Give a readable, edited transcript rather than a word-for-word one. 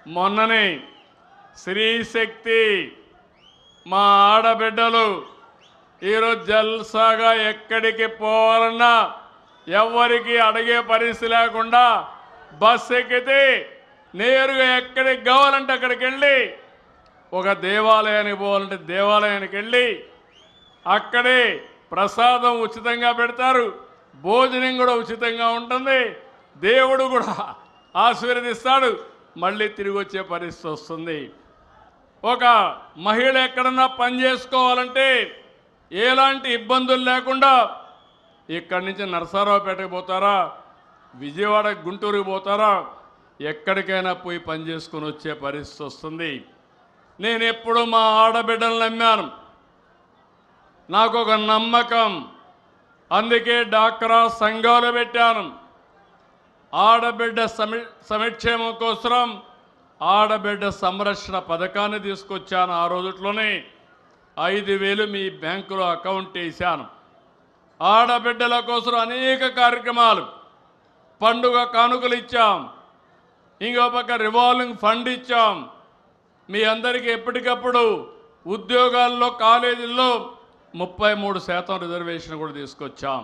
మొన్ననే శ్రీశక్తి మా ఆడబిడ్డలు ఈరోజు జల్సాగా ఎక్కడికి పోవాలన్నా ఎవరికి అడిగే పరిస్థితి లేకుండా బస్సు ఎక్కితే నేరుగా ఎక్కడికి కావాలంటే అక్కడికి వెళ్ళి ఒక దేవాలయానికి పోవాలంటే దేవాలయానికి వెళ్ళి అక్కడే ప్రసాదం ఉచితంగా పెడతారు, భోజనం కూడా ఉచితంగా ఉంటుంది, దేవుడు కూడా ఆశీర్వదిస్తాడు, మళ్ళీ తిరిగి వచ్చే పరిస్థితి వస్తుంది. ఒక మహిళ ఎక్కడన్నా పని చేసుకోవాలంటే ఎలాంటి ఇబ్బందులు లేకుండా ఇక్కడి నుంచి నరసరావుపేటకు పోతారా, విజయవాడ గుంటూరుకి పోతారా, ఎక్కడికైనా పోయి పని చేసుకొని వచ్చే పరిస్థితి వస్తుంది. నేను ఎప్పుడు మా ఆడబిడ్డలు నమ్మాను, నాకు ఒక నమ్మకం, అందుకే డాక్రా సంఘాలు పెట్టాను. ఆడబిడ్డ సంక్షేమం కోసం ఆడబిడ్డ సంరక్షణ పథకాన్ని తీసుకొచ్చాను. ఆ రోజుట్లోనే 5,000 మీ బ్యాంకులో అకౌంట్ వేశాను. ఆడబిడ్డల కోసం అనేక కార్యక్రమాలు, పండుగ కానుకలు ఇచ్చాం, ఇంకో పక్క రివాల్వింగ్ ఫండ్ ఇచ్చాం. మీ అందరికీ ఎప్పటికప్పుడు ఉద్యోగాల్లో కాలేజీల్లో 33% రిజర్వేషన్ కూడా తీసుకొచ్చాం.